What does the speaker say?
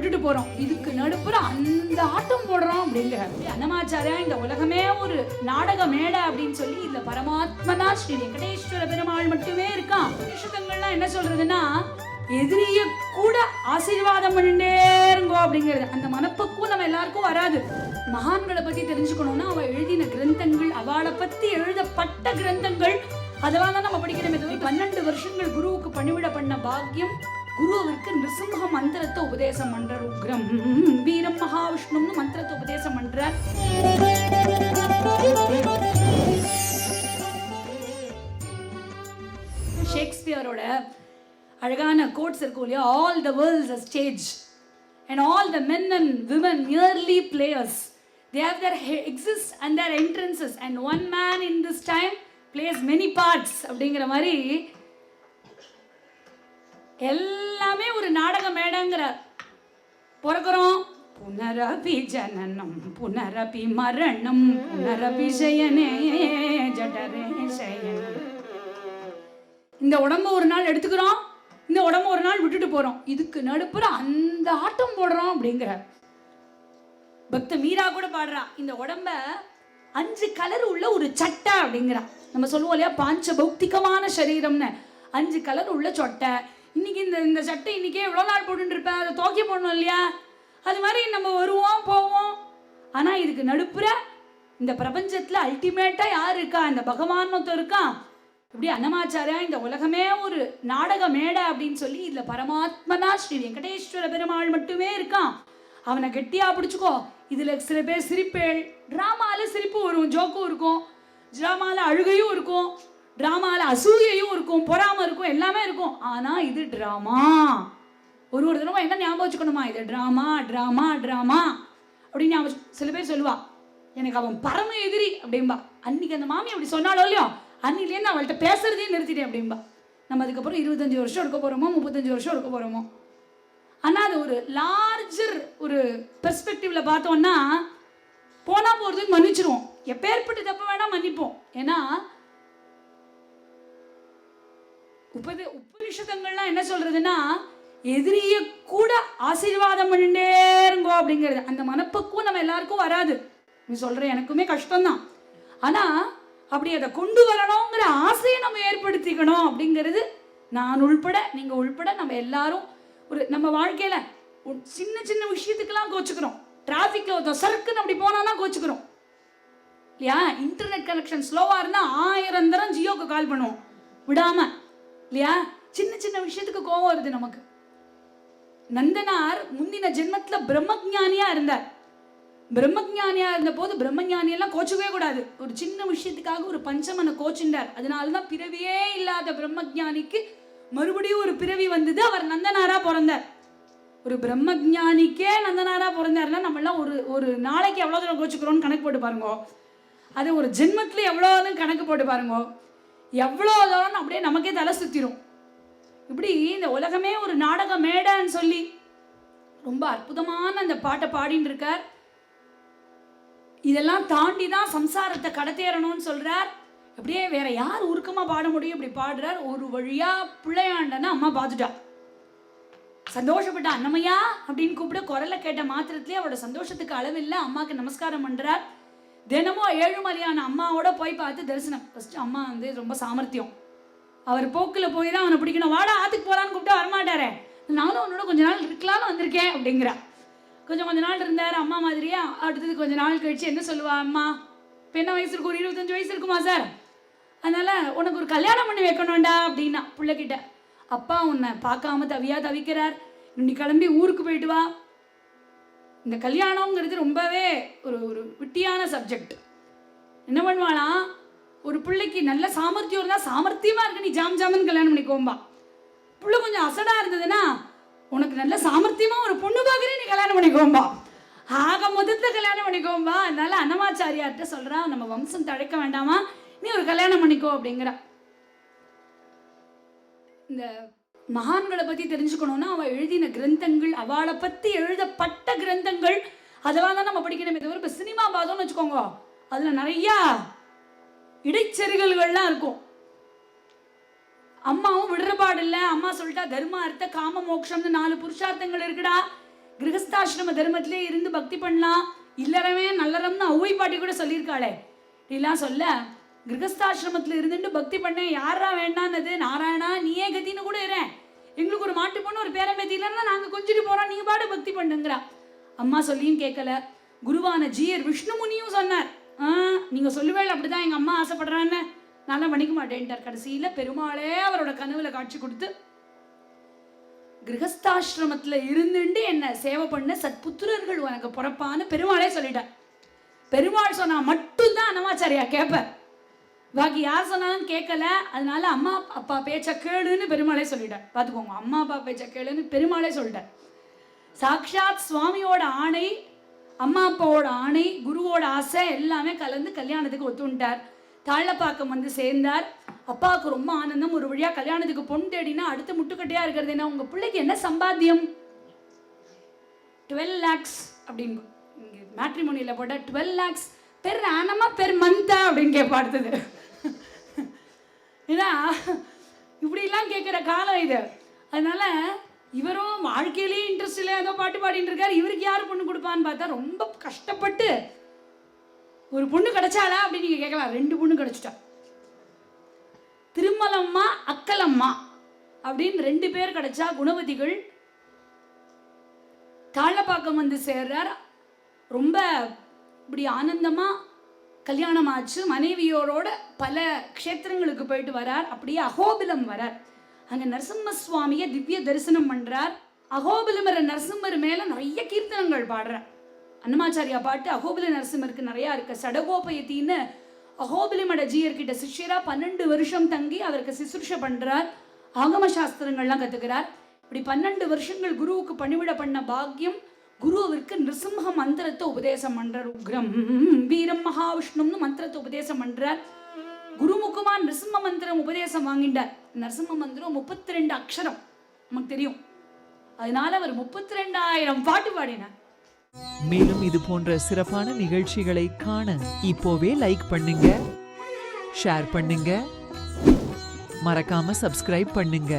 விட்டுட்டு போறோம், இதுக்கு நடுப்புற அந்த ஆட்டம் போடுறோம் அப்படிங்கிற அன்னமாச்சாரியா இந்த உலகமே ஒரு நாடக மேடை அப்படின்னு சொல்லி இதுல பரமாத்மனா ஸ்ரீ வெங்கடேஸ்வர பெருமாள் மட்டுமே இருக்கான். விஷயங்கள்லாம் என்ன சொல்றதுன்னா, எதிரிய கூட ஆசீர்வாதம் பண்ணிட்டேருங்கோ அப்படிங்கிறது. அந்த மனப்பக்குவம் நம்ம எல்லாருக்கும் வராது. மகான்களை பத்தி தெரிஞ்சுக்கணும்னா அவ எழுதின கிரந்தங்கள், அவளை பத்தி எழுதப்பட்ட கிரந்தங்கள், அதெல்லாம் தான் நம்ம படிக்கிறோமே தவிர 12 வருஷங்கள் குருவுக்கு பணிவிட பண்ண பாக்கியம் குருவுக்கு நிருசிம்ம மந்திரத்தை உபதேசம் பண்றார். உக்ரம் வீரம் மகாவிஷ்ணுன்னு மந்திரத்தை உபதேசம் பண்றார். ஷேக்ஸ்பியரோட அழகான கோட்ஸ் இருக்கும் இல்லையா, all the world's a stage and all the men and women merely players, they have their exists and their entrances and one man in this time plays many parts அப்படிங்கிற மாதிரி எல்லாமே ஒரு நாடக மேடைங்கிறார். பிறக்கிறோம், புனரபி ஜனனம் புனரபி மரணம் புனரபி சயனே ஜடரே சயனம். இந்த உடம்பு ஒரு நாள் எடுத்துக்கிறோம், இந்த உடம்பு ஒரு நாள் விட்டுட்டு போறோம், இதுக்கு நடுப்புற அந்த ஆட்டம் போடுறோம் அப்படிங்கிற. பக்த மீரா கூட பாடுறா, இந்த உடம்ப 5 கலர் உள்ள ஒரு சட்டை அப்படிங்கிறா. நம்ம சொல்லுவோம் இல்லையா, பாஞ்ச பௌத்திகமான சரீரம்னு. 5 கலர் உள்ள சொட்டை. இன்னைக்கு இந்த சட்டை இன்னைக்கே எவ்வளோ நாள் போட்டுட்டு இருப்பேன், அதை துவைக்க போடணும் இல்லையா, அது மாதிரி நம்ம வருவோம் போவோம். ஆனா இதுக்கு நடுப்புற இந்த பிரபஞ்சத்துல அல்டிமேட்டா யார் இருக்கா, இந்த பகவான் மொத்தம் இருக்கான். இப்படி அன்னமாச்சாரியா இந்த உலகமே ஒரு நாடக மேடை அப்படின்னு சொல்லி இதுல பரமாத்மனா ஸ்ரீ வெங்கடேஸ்வர பெருமாள் மட்டுமே இருக்கான். அவனை கெட்டியா பிடிச்சுக்கோ. இதுல சில பேர் சிரிப்பேள், டிராமால சிரிப்பு வரும், ஜோக்கும் இருக்கும், டிராமால அழுகையும் இருக்கும், டிராமால அசூயையும் இருக்கும், பொறாம இருக்கும், எல்லாமே இருக்கும். ஆனா இது டிராமா. ஒரு தடவை என்ன ஞாபகம் வச்சுக்கணுமா, இது டிராமா டிராமா டிராமா அப்படின்னு ஞாபகம். சில பேர் சொல்லுவா, எனக்கு அவன் பரம எதிரி அப்படின்பா. அன்னைக்கு அந்த மாமி அப்படி சொன்னாலோ இல்லையோ, அன்னிலேருந்து அவள்கிட்ட பேசுறதையும் நிறுத்திட்டேன் அப்படின்பா. நம்ம அதுக்கப்புறம் 25 வருஷம் இருக்க போறோமோ 35 வருஷம் இருக்க போறோமோ. ஆனா அது ஒரு லார்ஜர் ஒரு பெர்ஸ்பெக்டிவ்ல பார்த்தோம்னா போனா போறதுக்கு மன்னிச்சிருவோம். எப்பேற்பட்ட தப்பு வேணா மன்னிப்போம். ஏன்னா உபனிஷதங்கள்லாம் என்ன சொல்றதுன்னா, எதிரிய கூட ஆசீர்வாதம் பண்ணிட்டேருங்கோ அப்படிங்கிறது. அந்த மனப்பக்குவம் நம்ம எல்லாருக்கும் வராது. நீ சொல்ற எனக்குமே கஷ்டம்தான். ஆனா அப்படி அதை கொண்டு வரணுங்கிற ஆசையை நம்ம ஏற்படுத்திக்கணும் அப்படிங்கிறது நான் உள்பட நீங்க உள்பட நம்ம எல்லாரும் ஒரு நம்ம வாழ்க்கையில சின்ன சின்ன விஷயத்துக்கெல்லாம் கோச்சுக்கிறோம். டிராஃபிக்ல ஒரு சறுக்குன்னு அப்படி போனா கோச்சுக்கிறோம் இல்லையா. இன்டர்நெட் கனெக்ஷன் ஸ்லோவா இருந்தா 1000 தரம் ஜியோக்கு கால் பண்ணுவோம் விடாம இல்லையா. சின்ன சின்ன விஷயத்துக்கு கோவம் வருது நமக்கு. நந்தனார் முந்தின ஜென்மத்துல பிரம்மஞானியா இருந்தார். பிரம்மஞானியா இருந்த போது பிரம்மஞானியெல்லாம் கோச்சுக்கவே கூடாது. ஒரு சின்ன விஷயத்துக்காக ஒரு பஞ்சமனை கோச்சுண்டார். அதனாலதான் பிறவியே இல்லாத பிரம்மஞானிக்கு மறுபடியும் ஒரு பிறவி வந்தது. அவர் நந்தனாரா பிறந்தார். ஒரு பிரம்மஞானிக்கே நந்தனாரா பிறந்தார்னா நம்ம எல்லாம் ஒரு நாளைக்கு எவ்வளவு தூரம் கோச்சுக்கிறோம்னு கணக்கு போட்டு பாருங்க. அது ஒரு ஜென்மத்துல எவ்வளவு கணக்கு போட்டு பாருங்க. எவ்வளவு தூரம் அப்படியே நமக்கே தலை சுத்திரும். இப்படி இந்த உலகமே ஒரு நாடக மேடைன்னு சொல்லி ரொம்ப அற்புதமான அந்த பாட்டை பாடின்னு இருக்கார். இதெல்லாம் தாண்டி தான் சம்சாரத்தை கடத்தேறணும்னு சொல்றார். அப்படியே வேற யார் உருக்கமா பாட முடியும், இப்படி பாடுறார். ஒரு வழியா பிள்ளையாண்டன அம்மா பார்த்துட்டா, சந்தோஷப்பட்டா. அன்னமையா அப்படின்னு கூப்பிட குரலை கேட்ட மாத்திரத்திலே அவரோட சந்தோஷத்துக்கு அளவில்லை. அம்மாவுக்கு நமஸ்காரம் பண்றார். தினமும் ஏழுமலையான அம்மாவோட போய் பார்த்து தரிசனம். ஃபர்ஸ்ட் அம்மா ரொம்ப சாமர்த்தியம். அவர் போக்கில் போய் தான் அவனை பிடிக்கணும். வாடா ஆத்துக்கு போலான்னு கூப்பிட்டா வரமாட்டாரே. நானும் அவனோட கொஞ்ச நாள் இருக்கலாம்னு வந்திருக்கேன் அப்படிங்கிறா. கொஞ்ச நாள் இருந்தார் அம்மா மாதிரியா. அடுத்தது கொஞ்ச நாள் கழிச்சு என்ன சொல்லுவா, அம்மா இப்போ என்ன வயசு இருக்கும், ஒரு 25 வயசு இருக்குமா சார், அதனால உனக்கு ஒரு கல்யாணம் பண்ணி வைக்கணும்டா அப்படின்னா பிள்ளைகிட்ட. அப்பா உன்னை பார்க்காம தவிக்கிறார், இன்னைக்கு கிளம்பி ஊருக்கு போயிட்டு வா. இந்த கல்யாணங்கிறது ரொம்பவே ஒரு விட்டியான சப்ஜெக்ட். என்ன பண்ணுவானா, ஒரு பிள்ளைக்கு நல்ல சாமர்த்தியம் இருந்தால் சாமர்த்தியமா இருக்கு, நீ ஜாமன்னு கல்யாணம் பண்ணிக்கோம்பா. பிள்ளை கொஞ்சம் அசடா இருந்ததுன்னா, உனக்கு நல்ல சாமர்த்தியமா ஒரு பொண்ணு பார்க்குறேன், நீ கல்யாணம் பண்ணிக்கோம்பா. ஆக மொத்தத்துல கல்யாணம் பண்ணிக்கோம்பா. அதனால அன்னமாச்சாரியார்கிட்ட சொல்றான், நம்ம வம்சம் தழைக்க வேண்டாமா, நீ ஒரு கல்யாணம் பண்ணிக்கோ அப்படிங்கிற. இந்த மகான்களை பத்தி தெரிஞ்சுக்கணும்னா அவ எழுதின கிரந்தங்கள், அவளை பத்தி எழுதப்பட்ட கிரந்தங்கள், அதெல்லாம் தான் நம்ம படிக்கணுமே தவிர இப்போ சினிமா பார்த்தோம்னு வச்சுக்கோங்க, அதுல நிறைய இடைச்செருகல்கள்லாம் இருக்கும். அம்மாவும் விடுறபாடு இல்லை. அம்மா சொல்லிட்டா தர்ம அர்த்த காம மோட்சம்னு 4 புருஷார்த்தங்கள் இருக்குடா, கிரகஸ்தாசிரம தர்மத்திலே இருந்து பக்தி பண்ணலாம், இல்லறமே நல்லறம்னு ஔவை பாட்டி கூட சொல்லியிருக்காளே. இப்படிலாம் சொல்ல கிரகஸ்தாசிரமத்தில் இருந்துட்டு பக்தி பண்ண யாரா வேண்டான்னது, நாராயணா நீயே கத்தின்னு கூட இருறேன், எங்களுக்கு ஒரு மாட்டு பொண்ணு ஒரு பேரம்பேத்தி இல்லைன்னா நாங்கள் கொஞ்சிட்டு போகிறோம், நீங்கள் பாடு பக்தி பண்ணுங்கிறா. அம்மா சொல்லியும் கேட்கல. குருவான ஜீயர் விஷ்ணு முனியும் சொன்னார், நீங்கள் சொல்லுவேள் அப்படிதான் எங்கள் அம்மா ஆசைப்படுறான்னு, நல்லா பண்ணிக்க மாட்டேன்ட்டார். கடைசியில் பெருமாளே அவரோட கனவுல காட்சி கொடுத்து கிரகஸ்தாசிரமத்தில் இருந்துட்டு என்ன சேவை பண்ண சத்புத்திரர்கள் உனக்கு பிறப்பான்னு பெருமாளே சொல்லிட்டார். பெருமாள் சொன்னா மட்டும்தான் அன்னமாச்சாரியா கேட்பார், பாக்கி யார் சொன்னாலும் கேட்கல. அதனால அம்மா அப்பா பேச்ச கேளுன்னு பெருமாளே சொல்லிட்டார். பார்த்துக்கோங்க, அம்மா அப்பா பேச்ச கேளுன்னு பெருமாளே சொல்லிட்டார். சாக்ஷாத் சுவாமியோட ஆணை, அம்மா அப்பாவோட ஆணை, குருவோட ஆசை எல்லாமே கலந்து கல்யாணத்துக்கு ஒத்துண்டார். தாழப்பாக்கம் வந்து சேர்ந்தார். அப்பாவுக்கு ரொம்ப ஆனந்தம். ஒரு வழியா கல்யாணத்துக்கு பொண்ணு தேடினா அடுத்த முட்டுக்கட்டையா இருக்கிறது என்ன, உங்க பிள்ளைக்கு என்ன சம்பாத்தியம், 12 lakhs அப்படின்னு மேட்ரிமோனியில் போட்ட 12 lakhs பெர் ஆனமா பெர் மந்தா அப்படின்னு கேட்பா. அடுத்தது ஏன்னா இப்படிலாம் கேட்குற காலம் இது. அதனால இவரும் வாழ்க்கையிலேயே இன்ட்ரெஸ்ட் இல்லை, ஏதோ பாட்டு பாடிட்டு இருக்காரு. இவருக்கு யார் பொண்ணு கொடுப்பான்னு பார்த்தா ரொம்ப கஷ்டப்பட்டு ஒரு பொண்ணு கிடைச்சாளா அப்படின்னு நீங்க கேட்கலாம். 2 பொண்ணு கிடைச்சிட்டா. திருமலம்மா அக்கலம்மா அப்படின்னு 2 பேர் கிடைச்சா. குணவதிகள். தாழப்பாக்கம் வந்து சேர்றார். ரொம்ப இப்படி ஆனந்தமா கல்யாணம் ஆச்சு. மனைவியோரோட பல க்ஷேத்திரங்களுக்கு போயிட்டு வரார். அப்படியே அகோபிலம் வரார். அங்கே நரசிம்ம சுவாமியை திவ்ய தரிசனம் பண்றார். அகோபிலமர நரசிம்மர் மேல நிறைய கீர்த்தனங்கள் பாடுறார். அன்னமாச்சாரியா பாட்டு அகோபில நரசிம்மருக்கு நிறையா இருக்கு. சடகோபயத்தின்னு அகோபிலமட ஜீயர்கிட்ட சிஷ்யரா 12 வருஷம் தங்கி அவருக்கு சிசுருஷ பண்றார். ஆகம சாஸ்திரங்கள்லாம் கத்துக்கிறார். இப்படி 12 வருஷங்கள் குருவுக்கு பணிவிட பண்ண பாக்கியம். குருவிற்கு நிருசிம்ம மந்திரத்தை உபதேசம் பண்றார். உக்ரம் வீரம் மகாவிஷ்ணும்னு மந்திரத்தை உபதேசம் பண்றார். குருமுகமா நிருசிம்ம மந்திரம் உபதேசம் வாங்கிட்டார். நரசிம்ம மந்திரம் 32 அக்ஷரம் நமக்கு தெரியும். அதனால அவர் 32,000 பாட்டு பாடினார். மேலும் இது போன்ற சிறப்பான நிகழ்ச்சிகளை காண இப்போவே லைக் பண்ணுங்க, ஷேர் பண்ணுங்க, மறக்காம சப்ஸ்கிரைப் பண்ணுங்க.